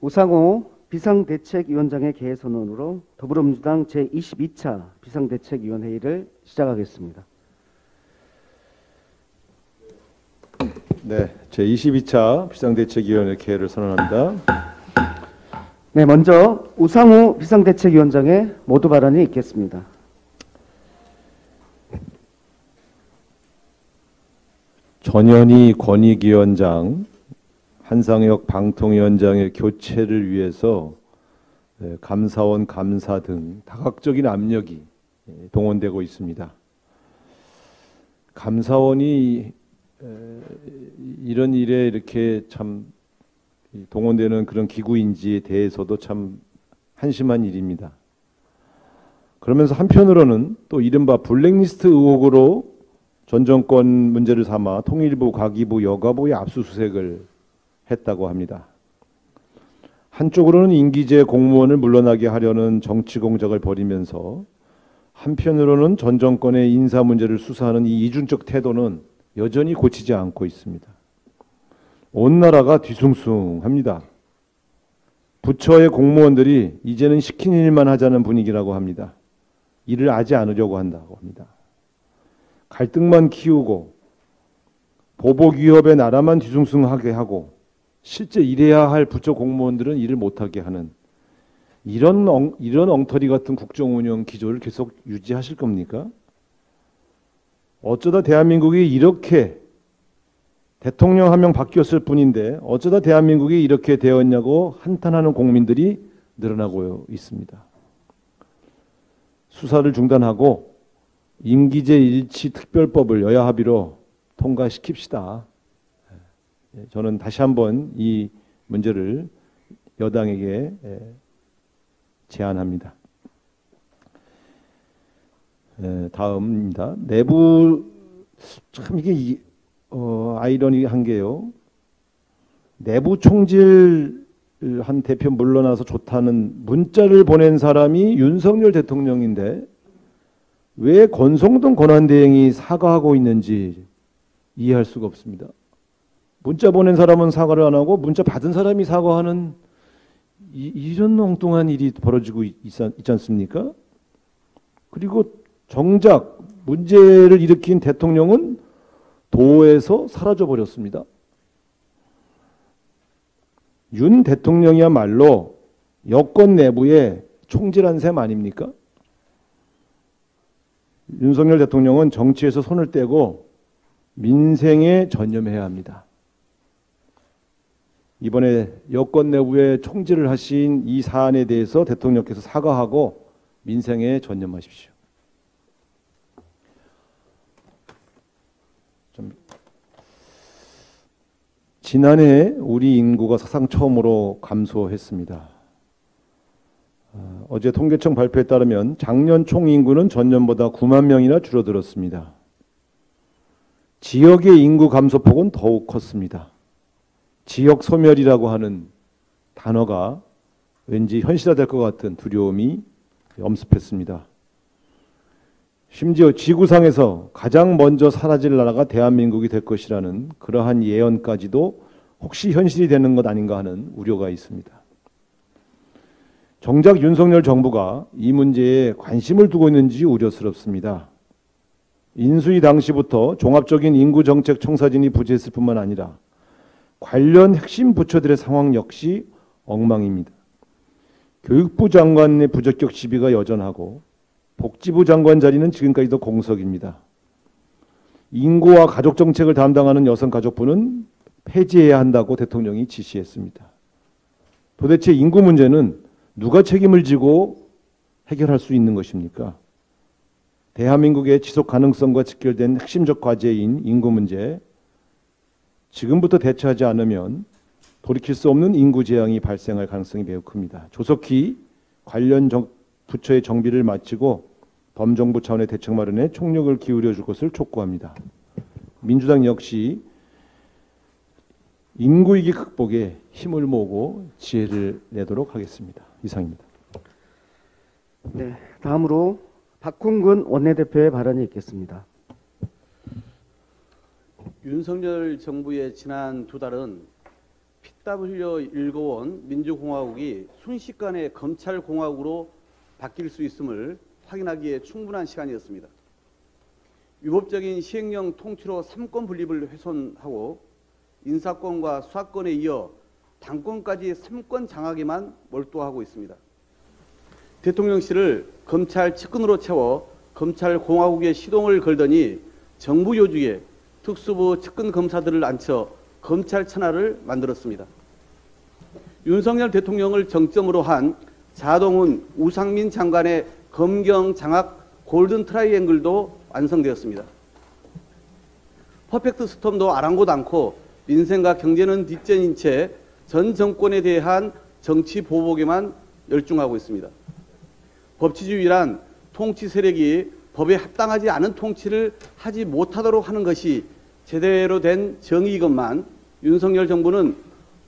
우상호 비상대책위원장의 개선안으로 더불어민주당 제22차 비상대책위원회의를 시작하겠습니다. 네, 제22차 비상대책위원회 개회를 선언합니다. 네, 먼저 우상호 비상대책위원장의 모두 발언이 있겠습니다. 전현희 권익위원장, 한상혁 방통위원장의 교체를 위해서 감사원 감사 등 다각적인 압력이 동원되고 있습니다. 감사원이 이런 일에 이렇게 참 동원되는 그런 기구인지에 대해서도 참 한심한 일입니다. 그러면서 한편으로는 또 이른바 블랙리스트 의혹으로 전 정권 문제를 삼아 통일부, 과기부, 여가부의 압수수색을 했다고 합니다. 한쪽으로는 임기제 공무원을 물러나게 하려는 정치 공작을 벌이면서 한편으로는 전 정권의 인사 문제를 수사하는 이 이중적 태도는 여전히 고치지 않고 있습니다. 온 나라가 뒤숭숭합니다. 부처의 공무원들이 이제는 시키는 일만 하자는 분위기라고 합니다. 일을 하지 않으려고 한다고 합니다. 갈등만 키우고 보복 위협의 나라만 뒤숭숭하게 하고 실제 일해야 할 부처 공무원들은 일을 못하게 하는 이런 엉터리 같은 국정운영 기조를 계속 유지하실 겁니까? 어쩌다 대한민국이 이렇게 대통령 한 명 바뀌었을 뿐인데 어쩌다 대한민국이 이렇게 되었냐고 한탄하는 국민들이 늘어나고 있습니다. 수사를 중단하고 임기제 일치 특별법을 여야 합의로 통과시킵시다. 저는 다시 한번 이 문제를 여당에게 제안합니다. 다음입니다. 내부 참 이게 아이러니한 게요. 내부 총질한 대표 물러나서 좋다는 문자를 보낸 사람이 윤석열 대통령인데 왜 권성동 권한대행이 사과하고 있는지 이해할 수가 없습니다. 문자 보낸 사람은 사과를 안 하고 문자 받은 사람이 사과하는 이런 엉뚱한 일이 벌어지고 있지 않습니까? 그리고 정작 문제를 일으킨 대통령은 도에서 사라져 버렸습니다. 윤 대통령이야말로 여권 내부에 총질한 셈 아닙니까? 윤석열 대통령은 정치에서 손을 떼고 민생에 전념해야 합니다. 이번에 여권 내부에 총질을 하신 이 사안에 대해서 대통령께서 사과하고 민생에 전념하십시오. 지난해 우리 인구가 사상 처음으로 감소했습니다. 어제 통계청 발표에 따르면 작년 총 인구는 전년보다 9만 명이나 줄어들었습니다. 지역의 인구 감소폭은 더욱 컸습니다. 지역 소멸이라고 하는 단어가 왠지 현실화될 것 같은 두려움이 엄습했습니다. 심지어 지구상에서 가장 먼저 사라질 나라가 대한민국이 될 것이라는 그러한 예언까지도 혹시 현실이 되는 것 아닌가 하는 우려가 있습니다. 정작 윤석열 정부가 이 문제에 관심을 두고 있는지 우려스럽습니다. 인수위 당시부터 종합적인 인구정책 청사진이 부재했을 뿐만 아니라 관련 핵심 부처들의 상황 역시 엉망입니다. 교육부 장관의 부적격 시비가 여전하고 복지부 장관 자리는 지금까지도 공석입니다. 인구와 가족정책을 담당하는 여성가족부는 폐지해야 한다고 대통령이 지시했습니다. 도대체 인구 문제는 누가 책임을 지고 해결할 수 있는 것입니까? 대한민국의 지속 가능성과 직결된 핵심적 과제인 인구 문제, 지금부터 대처하지 않으면 돌이킬 수 없는 인구 재앙이 발생할 가능성이 매우 큽니다. 조속히 관련 부처의 정비를 마치고 범정부 차원의 대책 마련에 총력을 기울여 줄 것을 촉구합니다. 민주당 역시 인구위기 극복에 힘을 모으고 지혜를 내도록 하겠습니다. 이상입니다. 네, 다음으로 박홍근 원내대표의 발언이 있겠습니다. 윤석열 정부의 지난 두 달은 땀 흘려 일궈온 민주공화국이 순식간에 검찰공화국으로 바뀔 수 있음을 확인하기에 충분한 시간이었습니다. 위법적인 시행령 통치로 삼권 분립을 훼손하고 인사권과 수사권에 이어 당권까지 삼권 장악에만 몰두하고 있습니다. 대통령실을 검찰 측근으로 채워 검찰공화국에 시동을 걸더니 정부 요직에 특수부 측근 검사들을 앉혀 검찰 천하를 만들었습니다. 윤석열 대통령을 정점으로 한 자동훈, 우상민 장관의 검경 장악 골든 트라이앵글도 완성되었습니다. 퍼펙트 스톰도 아랑곳 않고 민생과 경제는 뒷전인 채 전 정권에 대한 정치 보복에만 열중하고 있습니다. 법치주의란 통치 세력이 법에 합당하지 않은 통치를 하지 못하도록 하는 것이 제대로 된 정의이건만 윤석열 정부는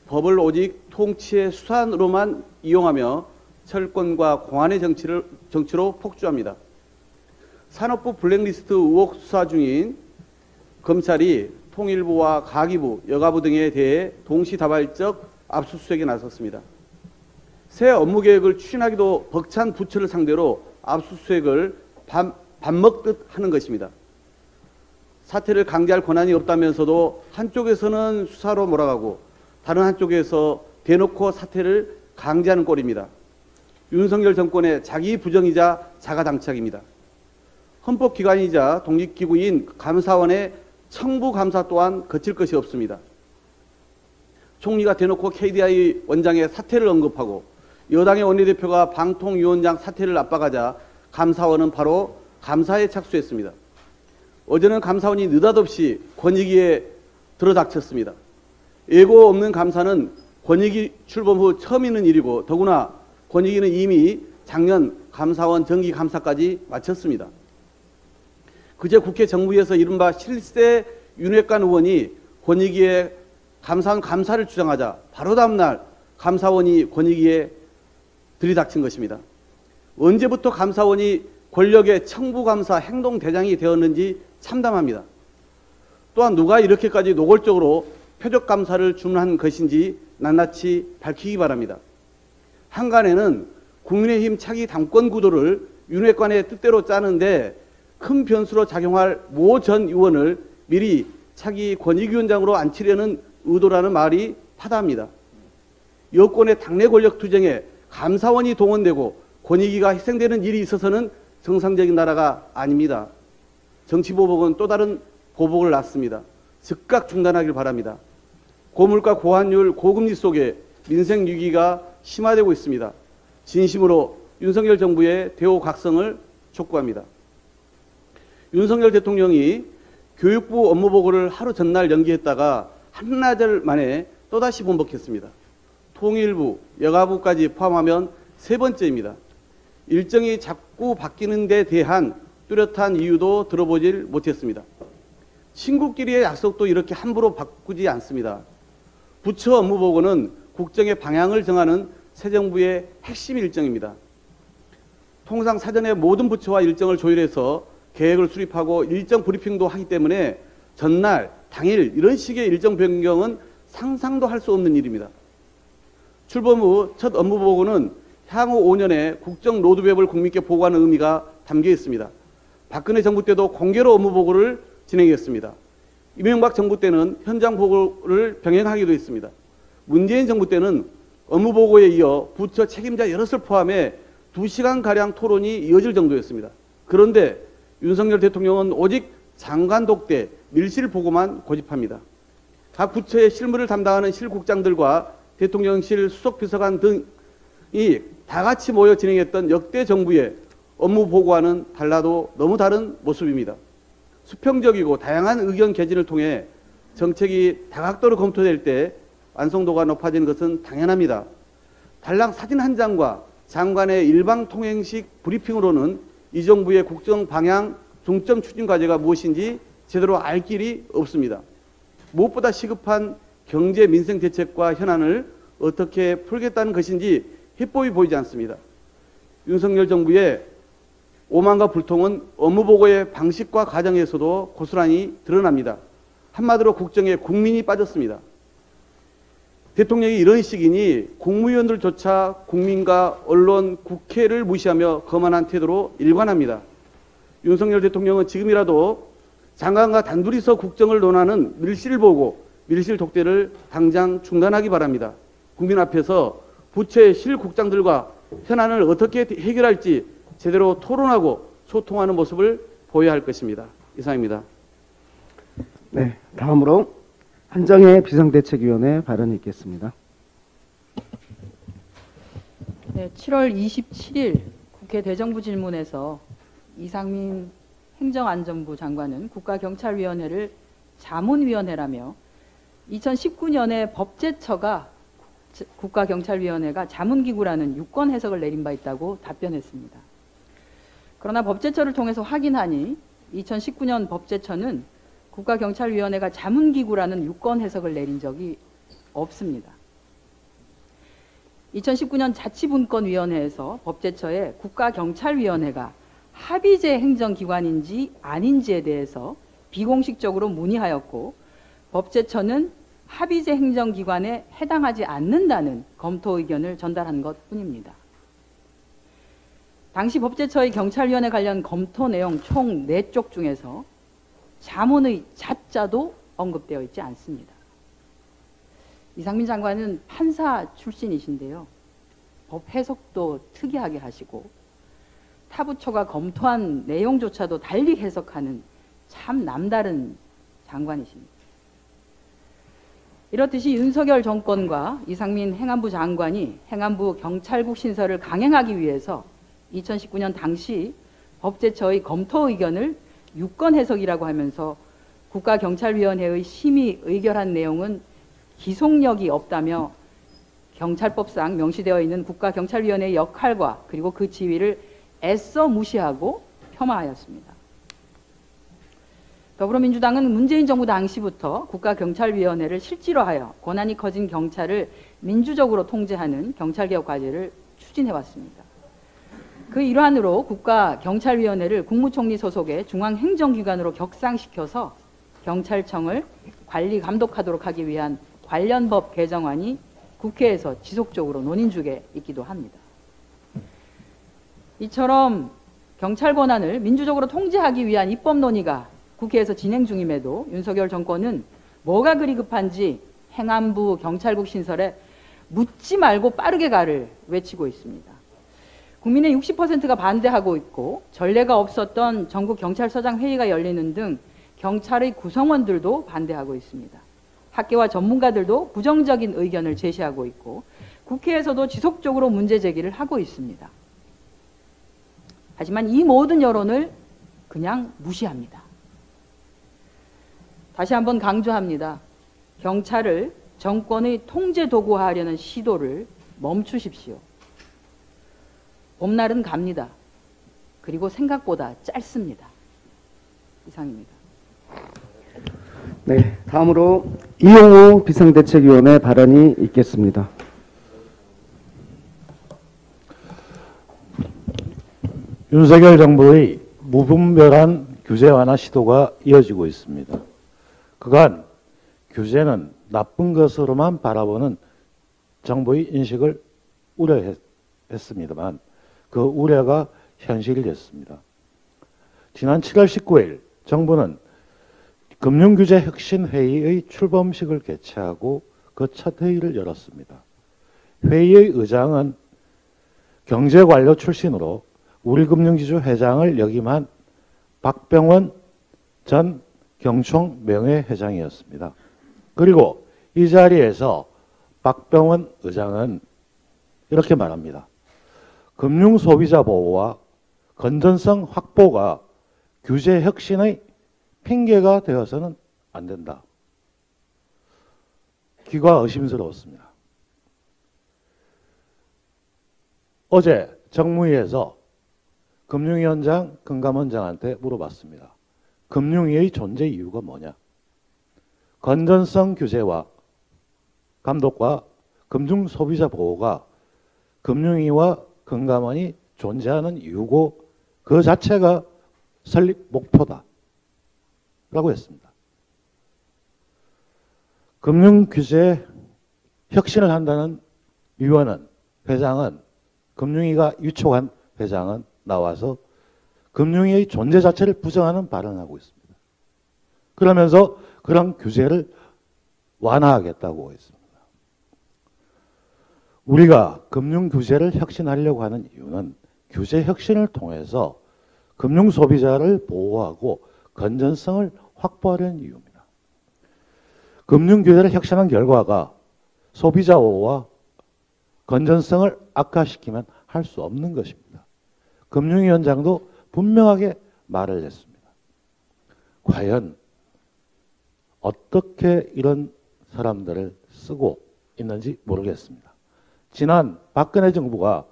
법을 오직 통치의 수단으로만 이용하며 철권과 공안의 정치로 폭주합니다. 산업부 블랙리스트 의혹 수사 중인 검찰이 통일부와 가기부, 여가부 등에 대해 동시다발적 압수수색에 나섰습니다. 새 업무계획을 추진하기도 벅찬 부처를 상대로 압수수색을 밥 먹듯 하는 것입니다. 사태를 강제할 권한이 없다면서도 한쪽에서는 수사로 몰아가고 다른 한쪽에서 대놓고 사태를 강제하는 꼴입니다. 윤석열 정권의 자기 부정이자 자가당착입니다. 헌법기관이자 독립기구인 감사원의 청부감사 또한 거칠 것이 없습니다. 총리가 대놓고 KDI 원장의 사퇴를 언급하고 여당의 원내대표가 방통위원장 사퇴를 압박하자 감사원은 바로 감사에 착수했습니다. 어제는 감사원이 느닷없이 권익위에 들어닥쳤습니다. 예고 없는 감사는 권익위 출범 후 처음 있는 일이고 더구나 권익위는 이미 작년 감사원 정기감사까지 마쳤습니다. 그제 국회 정부에서 이른바 실세 윤핵관 의원이 권익위에 감사원 감사를 주장하자 바로 다음 날 감사원이 권익위에 들이닥친 것입니다. 언제부터 감사원이 권력의 청부감사 행동대장이 되었는지 참담합니다. 또한 누가 이렇게까지 노골적으로 표적감사를 주문한 것인지 낱낱이 밝히기 바랍니다. 한간에는 국민의힘 차기 당권 구도를 윤핵관의 뜻대로 짜는데 큰 변수로 작용할 모 전 의원을 미리 차기 권익위원장으로 앉히려는 의도라는 말이 파다합니다. 여권의 당내 권력 투쟁에 감사원이 동원되고 권익위가 희생되는 일이 있어서는 정상적인 나라가 아닙니다. 정치보복은 또 다른 보복을 낳습니다. 즉각 중단하길 바랍니다. 고물가, 고환율, 고금리 속에 민생 위기가 심화되고 있습니다. 진심으로 윤석열 정부의 대우각성을 촉구합니다. 윤석열 대통령이 교육부 업무보고를 하루 전날 연기했다가 한나절 만에 또다시 번복했습니다. 통일부, 여가부까지 포함하면 세 번째입니다. 일정이 자꾸 바뀌는 데 대한 뚜렷한 이유도 들어보질 못했습니다. 친구끼리의 약속도 이렇게 함부로 바꾸지 않습니다. 부처 업무보고는 국정의 방향을 정하는 새 정부의 핵심 일정입니다. 통상 사전에 모든 부처와 일정을 조율해서 계획을 수립하고 일정 브리핑도 하기 때문에 전날, 당일 이런 식의 일정 변경은 상상도 할 수 없는 일입니다. 출범 후 첫 업무보고는 향후 5년의 국정 로드맵을 국민께 보고하는 의미가 담겨 있습니다. 박근혜 정부 때도 공개로 업무보고를 진행했습니다. 이명박 정부 때는 현장 보고를 병행하기도 했습니다. 문재인 정부 때는 업무보고에 이어 부처 책임자 여럿을 포함해 2시간가량 토론이 이어질 정도였습니다. 그런데 윤석열 대통령은 오직 장관 독대, 밀실 보고만 고집합니다. 각 부처의 실무를 담당하는 실국장들과 대통령실 수석비서관 등이 다 같이 모여 진행했던 역대 정부의 업무 보고와는 달라도 너무 다른 모습입니다. 수평적이고 다양한 의견 개진을 통해 정책이 다각도로 검토될 때 완성도가 높아지는 것은 당연합니다. 달랑 사진 한 장과 장관의 일방통행식 브리핑으로는 이 정부의 국정 방향 중점 추진 과제가 무엇인지 제대로 알 길이 없습니다. 무엇보다 시급한 경제 민생 대책과 현안을 어떻게 풀겠다는 것인지 해법이 보이지 않습니다. 윤석열 정부의 오만과 불통은 업무보고의 방식과 과정에서도 고스란히 드러납니다. 한마디로 국정에 국민이 빠졌습니다. 대통령이 이런 식이니 국무위원들조차 국민과 언론, 국회를 무시하며 거만한 태도로 일관합니다. 윤석열 대통령은 지금이라도 장관과 단둘이서 국정을 논하는 밀실을 보고 밀실 독대를 당장 중단하기 바랍니다. 국민 앞에서 부처의 실국장들과 현안을 어떻게 해결할지 제대로 토론하고 소통하는 모습을 보여야 할 것입니다. 이상입니다. 네, 다음으로 한정혜 비상대책위원회 발언이 있겠습니다. 네, 7월 27일 국회 대정부 질문에서 이상민 행정안전부 장관은 국가경찰위원회를 자문위원회라며 2019년에 법제처가 국가경찰위원회가 자문기구라는 유권 해석을 내린 바 있다고 답변했습니다. 그러나 법제처를 통해서 확인하니 2019년 법제처는 국가경찰위원회가 자문기구라는 유권 해석을 내린 적이 없습니다. 2019년 자치분권위원회에서 법제처에 국가경찰위원회가 합의제 행정기관인지 아닌지에 대해서 비공식적으로 문의하였고 법제처는 합의제 행정기관에 해당하지 않는다는 검토 의견을 전달한 것뿐입니다. 당시 법제처의 경찰위원회 관련 검토 내용 총 4쪽 중에서 자문의 자자도 언급되어 있지 않습니다. 이상민 장관은 판사 출신이신데요. 법 해석도 특이하게 하시고 타부처가 검토한 내용조차도 달리 해석하는 참 남다른 장관이십니다. 이렇듯이 윤석열 정권과 이상민 행안부 장관이 행안부 경찰국 신설을 강행하기 위해서 2019년 당시 법제처의 검토 의견을 유권 해석이라고 하면서 국가경찰위원회의 심의 의결한 내용은 기속력이 없다며 경찰법상 명시되어 있는 국가경찰위원회의 역할과 그리고 그 지위를 애써 무시하고 폄하하였습니다. 더불어민주당은 문재인 정부 당시부터 국가경찰위원회를 실질화하여 권한이 커진 경찰을 민주적으로 통제하는 경찰개혁 과제를 추진해왔습니다. 그 일환으로 국가경찰위원회를 국무총리 소속의 중앙행정기관으로 격상시켜서 경찰청을 관리 감독하도록 하기 위한 관련 법 개정안이 국회에서 지속적으로 논의 중에 있기도 합니다. 이처럼 경찰 권한을 민주적으로 통제하기 위한 입법 논의가 국회에서 진행 중임에도 윤석열 정권은 뭐가 그리 급한지 행안부 경찰국 신설에 묻지 말고 빠르게 가를 외치고 있습니다. 국민의 60%가 반대하고 있고 전례가 없었던 전국경찰서장 회의가 열리는 등 경찰의 구성원들도 반대하고 있습니다. 학계와 전문가들도 부정적인 의견을 제시하고 있고 국회에서도 지속적으로 문제 제기를 하고 있습니다. 하지만 이 모든 여론을 그냥 무시합니다. 다시 한번 강조합니다. 경찰을 정권의 통제 도구화하려는 시도를 멈추십시오. 봄날은 갑니다. 그리고 생각보다 짧습니다. 이상입니다. 네, 다음으로 이용우 비상대책위원회 발언이 있겠습니다. 윤석열 정부의 무분별한 규제 완화 시도가 이어지고 있습니다. 그간 규제는 나쁜 것으로만 바라보는 정부의 인식을 우려했습니다만 그 우려가 현실이 됐습니다. 지난 7월 19일 정부는 금융규제 혁신회의의 출범식을 개최하고 그 첫 회의를 열었습니다. 회의의 의장은 경제관료 출신으로 우리금융지주 회장을 역임한 박병원 전 경총 명예회장이었습니다. 그리고 이 자리에서 박병원 의장은 이렇게 말합니다. 금융소비자 보호와 건전성 확보가 규제 혁신의 핑계가 되어서는 안 된다. 귀가 의심스러웠습니다. 어제 정무위에서 금융위원장 금감원장한테 물어봤습니다. 금융위의 존재 이유가 뭐냐? 건전성 규제와 감독과 금융소비자 보호가 금융위와 금감원이 존재하는 이유고 그 자체가 설립 목표다 라고 했습니다. 금융규제 혁신을 한다는 위원은, 회장은, 금융위가 위촉한 회장은 나와서 금융위의 존재 자체를 부정하는 발언을 하고 있습니다. 그러면서 그런 규제를 완화하겠다고 했습니다. 우리가 금융 규제를 혁신하려고 하는 이유는 규제 혁신을 통해서 금융 소비자를 보호하고 건전성을 확보하려는 이유입니다. 금융 규제를 혁신한 결과가 소비자 보호와 건전성을 악화시키면 할 수 없는 것입니다. 금융위원장도 분명하게 말을 했습니다. 과연 어떻게 이런 사람들을 쓰고 있는지 모르겠습니다. 지난 박근혜 정부가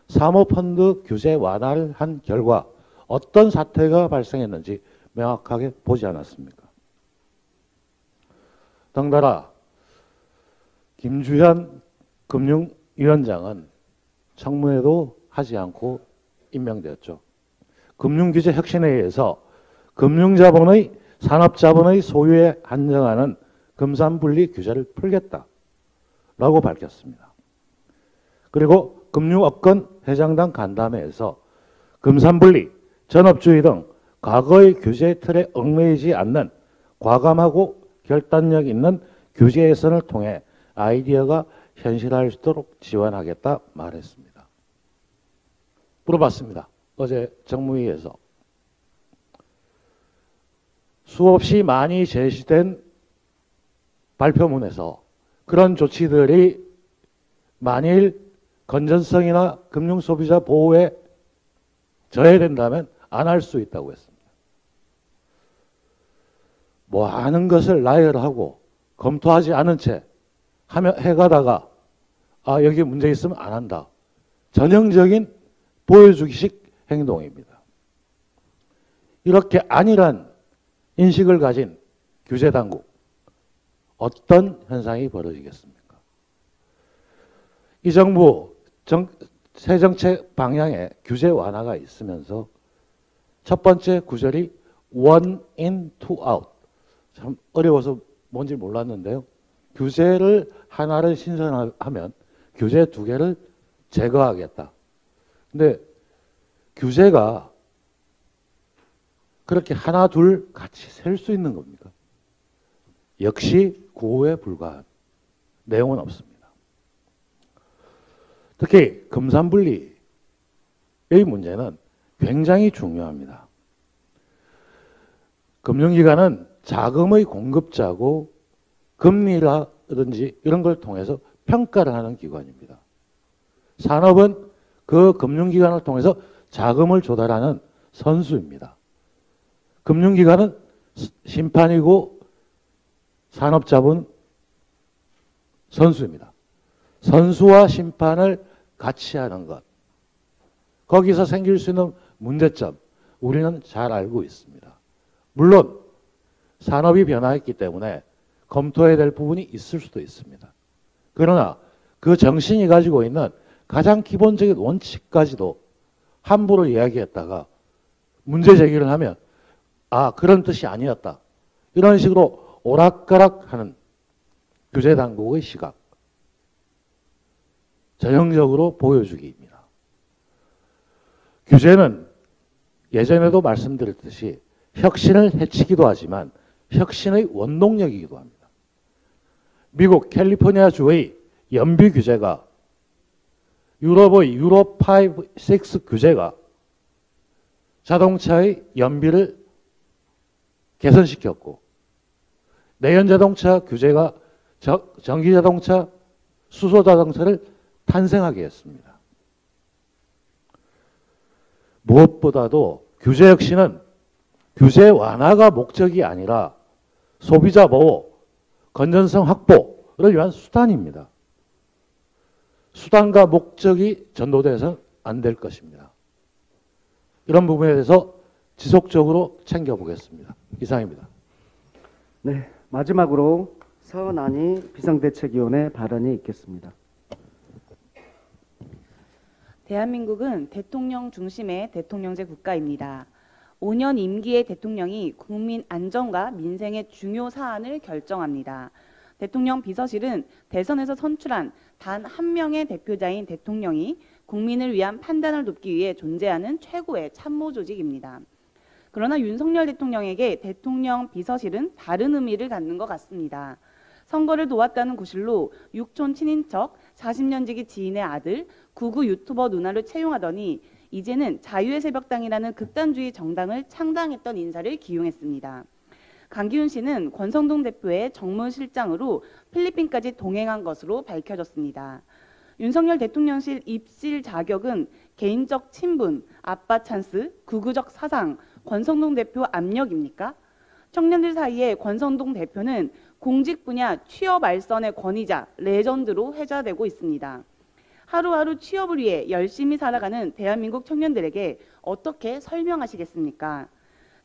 사모펀드 규제 완화를 한 결과 어떤 사태가 발생했는지 명확하게 보지 않았습니까? 덩달아 김주현 금융위원장은 청문회도 하지 않고 임명되었죠. 금융규제 혁신에 의해서 금융자본의 산업자본의 소유에 한정하는 금산분리 규제를 풀겠다라고 밝혔습니다. 그리고 금융업권 회장단 간담회에서 금산분리, 전업주의 등 과거의 규제 틀에 얽매이지 않는 과감하고 결단력 있는 규제 개선을 통해 아이디어가 현실화할 수 있도록 지원하겠다 말했습니다. 물어봤습니다. 어제 정무위에서 수없이 많이 제시된 발표문에서 그런 조치들이 만일 건전성이나 금융소비자 보호에 저해된다면 안 할 수 있다고 했습니다. 뭐 아는 것을 나열하고 검토하지 않은 채 해가다가 여기 문제 있으면 안 한다. 전형적인 보여주기식 행동입니다. 이렇게 안일한 인식을 가진 규제당국, 어떤 현상이 벌어지겠습니까? 이 정부 새 정책 방향에 규제 완화가 있으면서 첫 번째 구절이 one in, two out. 참 어려워서 뭔지 몰랐는데요. 규제를 하나를 신설하면 규제 두 개를 제거하겠다. 근데 규제가 그렇게 하나 둘 같이 셀 수 있는 겁니까? 역시 구호에 불과한 내용은 없습니다. 특히 금산분리의 문제는 굉장히 중요합니다. 금융기관은 자금의 공급자고 금리라든지 이런 걸 통해서 평가를 하는 기관입니다. 산업은 그 금융기관을 통해서 자금을 조달하는 선수입니다. 금융기관은 심판이고 산업자본 선수입니다. 선수와 심판을 같이 하는 것. 거기서 생길 수 있는 문제점 우리는 잘 알고 있습니다. 물론 산업이 변화했기 때문에 검토해야 될 부분이 있을 수도 있습니다. 그러나 그 정신이 가지고 있는 가장 기본적인 원칙까지도 함부로 이야기했다가 문제 제기를 하면 그런 뜻이 아니었다. 이런 식으로 오락가락하는 규제당국의 시각. 전형적으로 보여주기입니다. 규제는 예전에도 말씀드렸듯이 혁신을 해치기도 하지만 혁신의 원동력이기도 합니다. 미국 캘리포니아 주의 연비 규제가 유럽의 유로 5, 6 규제가 자동차의 연비를 개선시켰고 내연자동차 규제가 전기자동차, 수소자동차를 탄생하게 했습니다. 무엇보다도 규제 혁신은 규제 완화가 목적이 아니라 소비자 보호, 건전성 확보를 위한 수단입니다. 수단과 목적이 전도돼서는 안 될 것입니다. 이런 부분에 대해서 지속적으로 챙겨보겠습니다. 이상입니다. 네, 마지막으로 서은안희 비상대책위원회 발언이 있겠습니다. 대한민국은 대통령 중심의 대통령제 국가입니다. 5년 임기의 대통령이 국민 안전과 민생의 중요 사안을 결정합니다. 대통령 비서실은 대선에서 선출한 단 한 명의 대표자인 대통령이 국민을 위한 판단을 돕기 위해 존재하는 최고의 참모 조직입니다. 그러나 윤석열 대통령에게 대통령 비서실은 다른 의미를 갖는 것 같습니다. 선거를 도왔다는 구실로 육촌 친인척 40년 지기 지인의 아들 구구 유튜버 누나를 채용하더니 이제는 자유의 새벽당이라는 극단주의 정당을 창당했던 인사를 기용했습니다. 강기훈 씨는 권성동 대표의 정무실장으로 필리핀까지 동행한 것으로 밝혀졌습니다. 윤석열 대통령실 입실 자격은 개인적 친분, 아빠 찬스, 극우적 사상, 권성동 대표 압력입니까? 청년들 사이에 권성동 대표는 공직 분야 취업 알선의 권위자, 레전드로 회자되고 있습니다. 하루하루 취업을 위해 열심히 살아가는 대한민국 청년들에게 어떻게 설명하시겠습니까?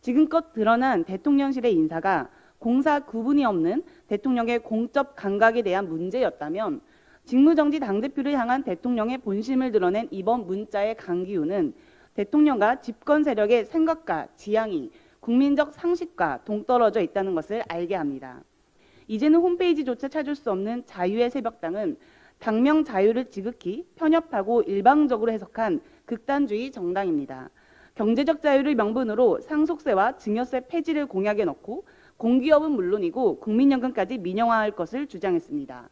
지금껏 드러난 대통령실의 인사가 공사 구분이 없는 대통령의 공적 감각에 대한 문제였다면 직무정지 당대표를 향한 대통령의 본심을 드러낸 이번 문자의 강기훈은 대통령과 집권 세력의 생각과 지향이 국민적 상식과 동떨어져 있다는 것을 알게 합니다. 이제는 홈페이지조차 찾을 수 없는 자유의 새벽당은 당명 자유를 지극히 편협하고 일방적으로 해석한 극단주의 정당입니다. 경제적 자유를 명분으로 상속세와 증여세 폐지를 공약에 넣고 공기업은 물론이고 국민연금까지 민영화할 것을 주장했습니다.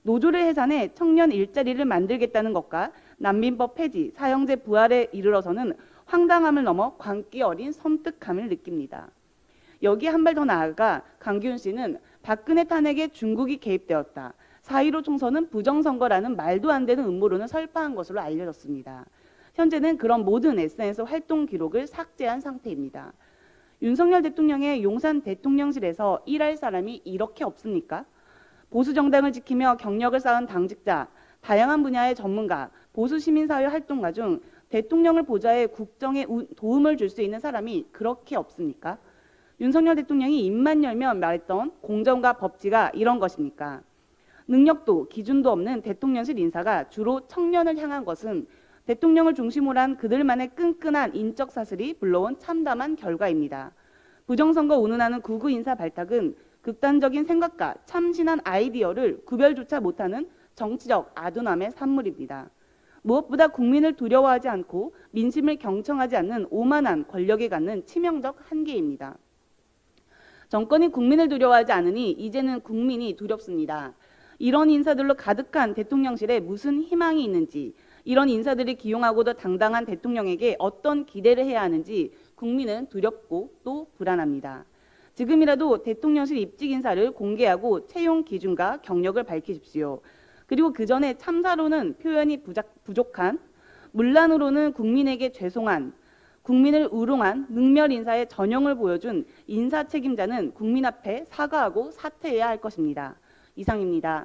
노조를 해산해 청년 일자리를 만들겠다는 것과 난민법 폐지, 사형제 부활에 이르러서는 황당함을 넘어 광기 어린 섬뜩함을 느낍니다. 여기에 한 발 더 나아가 강기훈 씨는 박근혜 탄핵에 중국이 개입되었다. 4.15 총선은 부정선거라는 말도 안 되는 음모론을 설파한 것으로 알려졌습니다. 현재는 그런 모든 SNS 활동 기록을 삭제한 상태입니다. 윤석열 대통령의 용산 대통령실에서 일할 사람이 이렇게 없습니까? 보수 정당을 지키며 경력을 쌓은 당직자, 다양한 분야의 전문가, 보수 시민사회 활동가 중 대통령을 보좌해 국정에 도움을 줄 수 있는 사람이 그렇게 없습니까? 윤석열 대통령이 입만 열면 말했던 공정과 법치가 이런 것입니까? 능력도 기준도 없는 대통령실 인사가 주로 청년을 향한 것은 대통령을 중심으로 한 그들만의 끈끈한 인적 사슬이 불러온 참담한 결과입니다. 부정선거 운운하는 구구 인사 발탁은 극단적인 생각과 참신한 아이디어를 구별조차 못하는 정치적 아둔함의 산물입니다. 무엇보다 국민을 두려워하지 않고 민심을 경청하지 않는 오만한 권력에 갖는 치명적 한계입니다. 정권이 국민을 두려워하지 않으니 이제는 국민이 두렵습니다. 이런 인사들로 가득한 대통령실에 무슨 희망이 있는지, 이런 인사들이 기용하고도 당당한 대통령에게 어떤 기대를 해야 하는지 국민은 두렵고 또 불안합니다. 지금이라도 대통령실 입직 인사를 공개하고 채용 기준과 경력을 밝히십시오. 그리고 그 전에 참사로는 표현이 부족한, 문란으로는 국민에게 죄송한, 국민을 우롱한 능멸 인사의 전형을 보여준 인사 책임자는 국민 앞에 사과하고 사퇴해야 할 것입니다. 이상입니다.